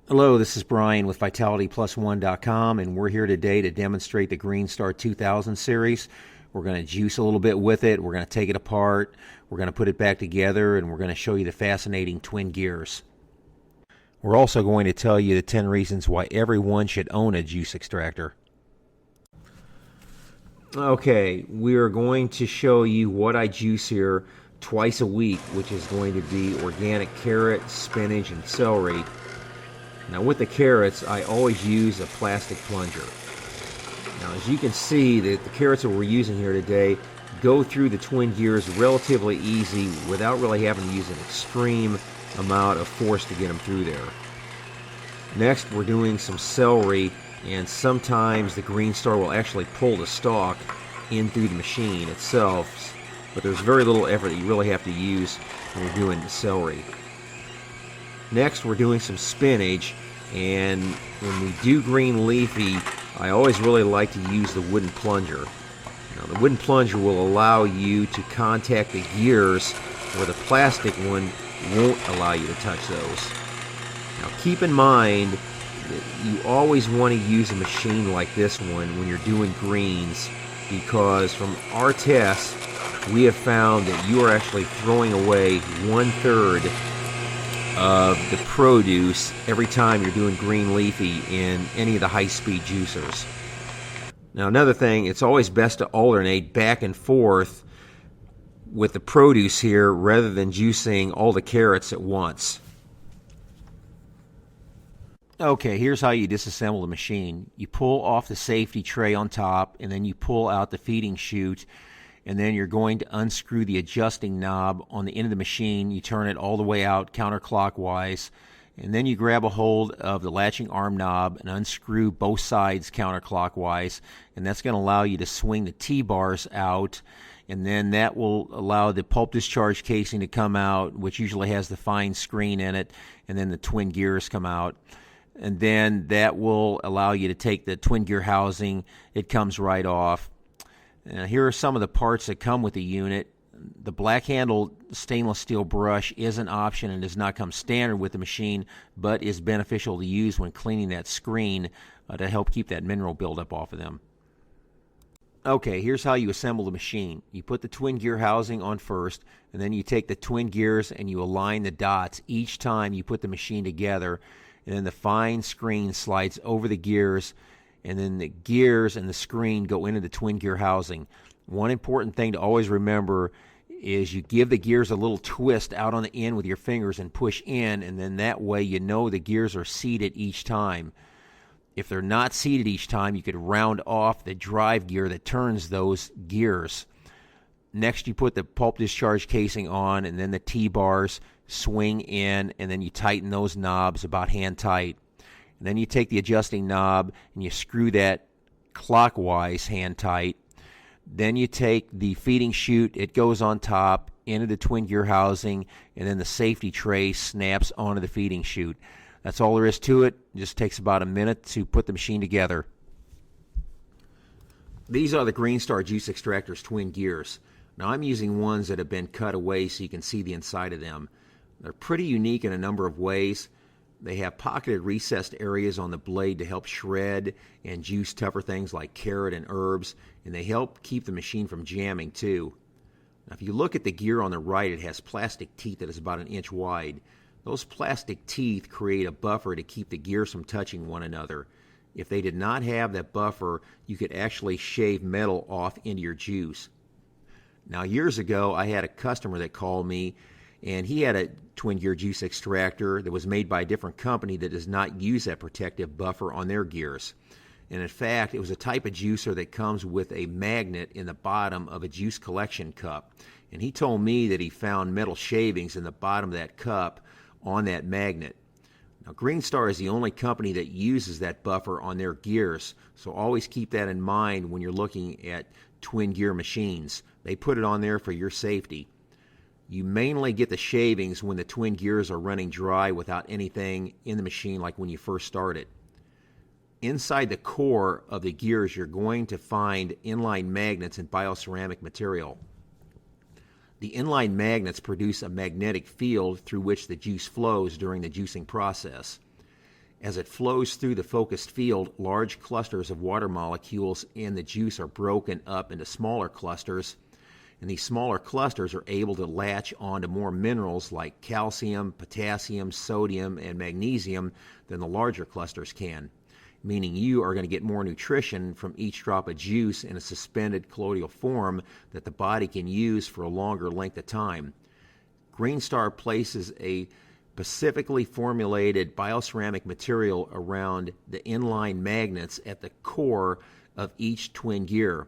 Hello, this is Brian with VitalityPlus1.com, and we're here today to demonstrate the Green Star 2000 series. We're going to juice a little bit with it. We're going to take it apart. We're going to put it back together, and we're going to show you the fascinating twin gears. We're also going to tell you the 10 reasons why everyone should own a juice extractor. Okay, we are going to show you what I juice here twice a week, which is going to be organic carrot, spinach, and celery. Now with the carrots, I always use a plastic plunger. Now as you can see, the carrots that we're using here today go through the twin gears relatively easy without really having to use an extreme amount of force to get them through there. Next, we're doing some celery, and sometimes the Green Star will actually pull the stalk in through the machine itself, but there's very little effort that you really have to use when you're doing the celery. Next, we're doing some spinach, and when we do green leafy, I always really like to use the wooden plunger. Now, the wooden plunger will allow you to contact the gears where the plastic one won't allow you to touch those. Now, keep in mind that you always want to use a machine like this one when you're doing greens, because from our tests, we have found that you are actually throwing away 1/3 of the produce every time you're doing green leafy in any of the high-speed juicers. Now another thing, it's always best to alternate back and forth with the produce here rather than juicing all the carrots at once. Okay, here's how you disassemble the machine. You pull off the safety tray on top, and then you pull out the feeding chute, and then you're going to unscrew the adjusting knob on the end of the machine. You turn it all the way out counterclockwise, and then you grab a hold of the latching arm knob and unscrew both sides counterclockwise, and that's going to allow you to swing the T-bars out, and then that will allow the pulp discharge casing to come out, which usually has the fine screen in it, and then the twin gears come out. And then that will allow you to take the twin gear housing. It comes right off. Here are some of the parts that come with the unit. The black-handled stainless steel brush is an option and does not come standard with the machine, but is beneficial to use when cleaning that screen to help keep that mineral buildup off of them. Okay, here's how you assemble the machine. You put the twin gear housing on first, and then you take the twin gears and you align the dots each time you put the machine together, and then the fine screen slides over the gears, and then the gears and the screen go into the twin gear housing. One important thing to always remember is you give the gears a little twist out on the end with your fingers and push in, and then that way you know the gears are seated each time. If they're not seated each time, you could round off the drive gear that turns those gears. Next, you put the pulp discharge casing on, and then the T-bars swing in, and then you tighten those knobs about hand tight. And then you take the adjusting knob and you screw that clockwise hand tight. Then you take the feeding chute, it goes on top into the twin gear housing, and then the safety tray snaps onto the feeding chute. That's all there is to it. It just takes about a minute to put the machine together. These are the Green Star Juice Extractor's twin gears. Now I'm using ones that have been cut away so you can see the inside of them. They're pretty unique in a number of ways. They have pocketed recessed areas on the blade to help shred and juice tougher things like carrot and herbs, and they help keep the machine from jamming too. Now if you look at the gear on the right, it has plastic teeth that is about 1 inch wide. Those plastic teeth create a buffer to keep the gears from touching one another. If they did not have that buffer, you could actually shave metal off into your juice. Now years ago, I had a customer that called me, and he had a twin gear juice extractor that was made by a different company that does not use that protective buffer on their gears. And in fact, it was a type of juicer that comes with a magnet in the bottom of a juice collection cup. And he told me that he found metal shavings in the bottom of that cup on that magnet. Now, Green Star is the only company that uses that buffer on their gears, so always keep that in mind when you're looking at twin gear machines. They put it on there for your safety. You mainly get the shavings when the twin gears are running dry without anything in the machine, like when you first start it. Inside the core of the gears, you're going to find inline magnets and bioceramic material. The inline magnets produce a magnetic field through which the juice flows during the juicing process. As it flows through the focused field, large clusters of water molecules in the juice are broken up into smaller clusters, and these smaller clusters are able to latch onto more minerals like calcium, potassium, sodium, and magnesium than the larger clusters can, meaning you are going to get more nutrition from each drop of juice in a suspended colloidal form that the body can use for a longer length of time. Green Star places a specifically formulated bioceramic material around the inline magnets at the core of each twin gear.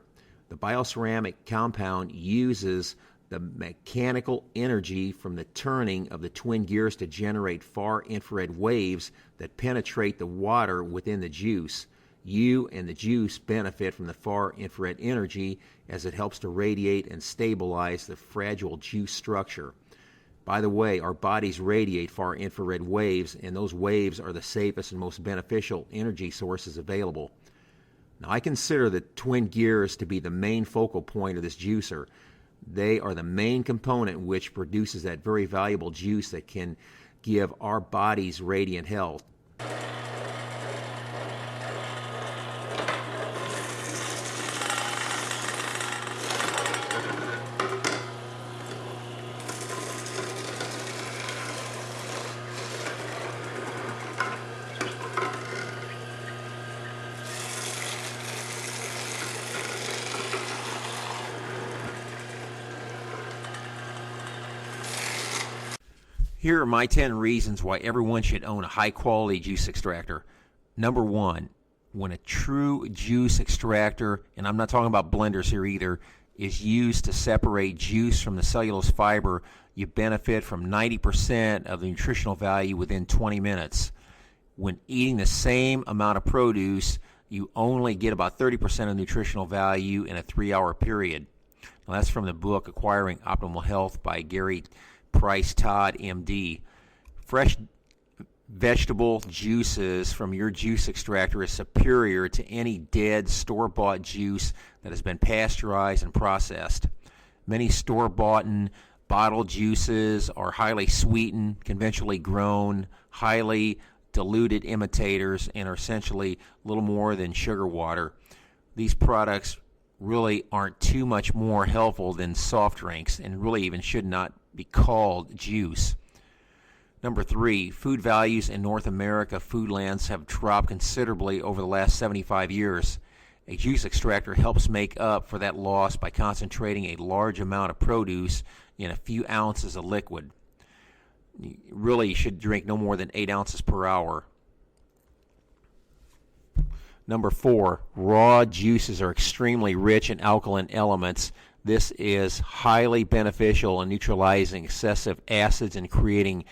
The bioceramic compound uses the mechanical energy from the turning of the twin gears to generate far infrared waves that penetrate the water within the juice. You and the juice benefit from the far infrared energy as it helps to radiate and stabilize the fragile juice structure. By the way, our bodies radiate far infrared waves, and those waves are the safest and most beneficial energy sources available. Now, I consider the twin gears to be the main focal point of this juicer. They are the main component which produces that very valuable juice that can give our bodies radiant health. Here are my 10 reasons why everyone should own a high-quality juice extractor. Number 1, when a true juice extractor, and I'm not talking about blenders here either, is used to separate juice from the cellulose fiber, you benefit from 90% of the nutritional value within 20 minutes. When eating the same amount of produce, you only get about 30% of nutritional value in a 3-hour period. Now, that's from the book Acquiring Optimal Health by Gary Price Todd, MD. Fresh vegetable juices from your juice extractor is superior to any dead store-bought juice that has been pasteurized and processed. Many store-bought and bottled juices are highly sweetened, conventionally grown, highly diluted imitators, and are essentially little more than sugar water. These products really aren't too much more helpful than soft drinks and really even should not be called juice. Number 3, food values in North America foodlands have dropped considerably over the last 75 years. A juice extractor helps make up for that loss by concentrating a large amount of produce in a few ounces of liquid. You really should drink no more than 8 ounces per hour. Number 4, raw juices are extremely rich in alkaline elements. This is highly beneficial in neutralizing excessive acids and creating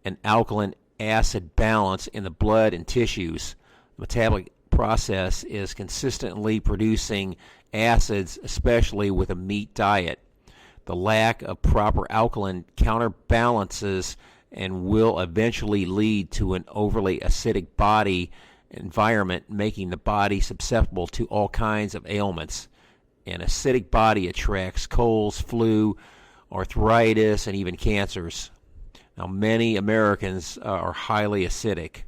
an alkaline acid balance in the blood and tissues. The metabolic process is consistently producing acids, especially with a meat diet. The lack of proper alkaline counterbalances and will eventually lead to an overly acidic body environment, making the body susceptible to all kinds of ailments. An acidic body attracts colds, flu, arthritis, and even cancers. Now, many Americans are highly acidic.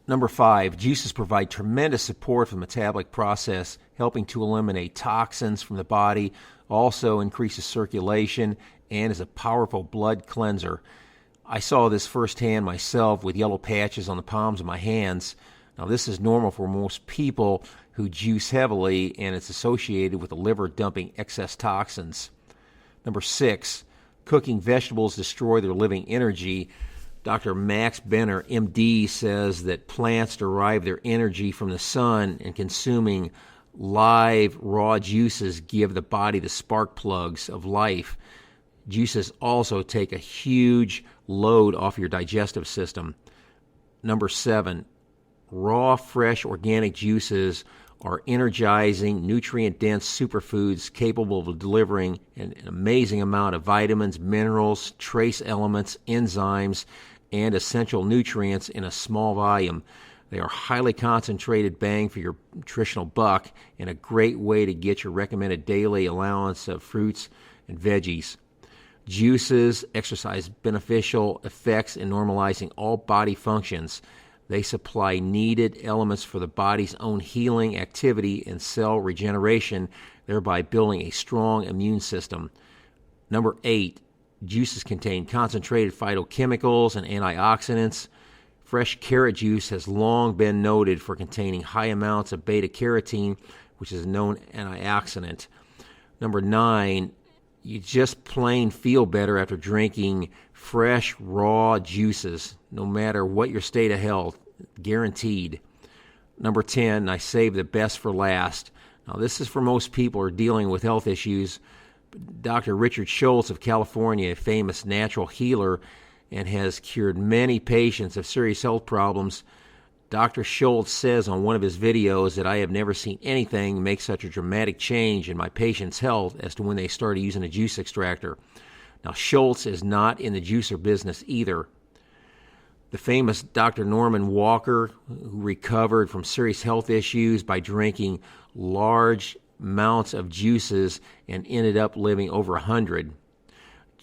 Number 5, juices provide tremendous support for the metabolic process, helping to eliminate toxins from the body, also increases circulation, and is a powerful blood cleanser. I saw this firsthand myself with yellow patches on the palms of my hands. Now, this is normal for most people who juice heavily, and it's associated with the liver dumping excess toxins. Number 6, cooking vegetables destroy their living energy. Dr. Max Benner, MD, says that plants derive their energy from the sun, and consuming live, raw juices give the body the spark plugs of life. Juices also take a huge load off your digestive system. Number 7, raw, fresh, organic juices are energizing, nutrient-dense superfoods capable of delivering an amazing amount of vitamins, minerals, trace elements, enzymes, and essential nutrients in a small volume. They are highly concentrated bang for your nutritional buck and a great way to get your recommended daily allowance of fruits and veggies. Juices exercise beneficial effects in normalizing all body functions. They supply needed elements for the body's own healing activity and cell regeneration, thereby building a strong immune system. Number 8, juices contain concentrated phytochemicals and antioxidants. Fresh carrot juice has long been noted for containing high amounts of beta-carotene, which is a known antioxidant. Number 9, you just plain feel better after drinking fresh, raw juices, no matter what your state of health, guaranteed. Number 10, I saved the best for last. Now, this is for most people who are dealing with health issues. Dr. Richard Schultz of California, a famous natural healer, and has cured many patients of serious health problems. Dr. Schultz says on one of his videos that I have never seen anything make such a dramatic change in my patients' health as to when they started using a juice extractor. Now, Schultz is not in the juicer business either. The famous Dr. Norman Walker, who recovered from serious health issues by drinking large amounts of juices and ended up living over 100.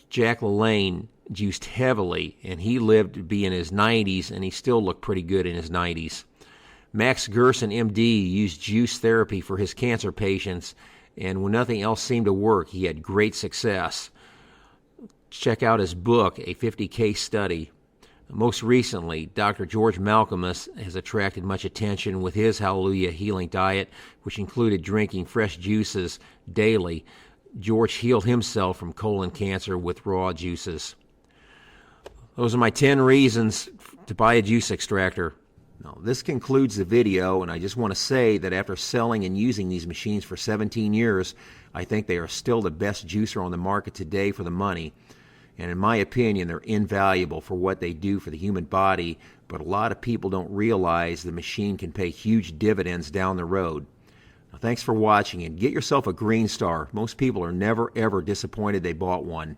Jack LaLanne juiced heavily, and he lived to be in his 90s, and he still looked pretty good in his 90s. Max Gerson, MD, used juice therapy for his cancer patients, and when nothing else seemed to work, he had great success. Check out his book, A 50 Case Study. Most recently, Dr. George Malcolmus has attracted much attention with his Hallelujah Healing Diet, which included drinking fresh juices daily. George healed himself from colon cancer with raw juices. Those are my 10 reasons to buy a juice extractor. Now, this concludes the video, and I just want to say that after selling and using these machines for 17 years, I think they are still the best juicer on the market today for the money. And in my opinion, they're invaluable for what they do for the human body, but a lot of people don't realize the machine can pay huge dividends down the road. Now, thanks for watching, and get yourself a Green Star. Most people are never, ever disappointed they bought one.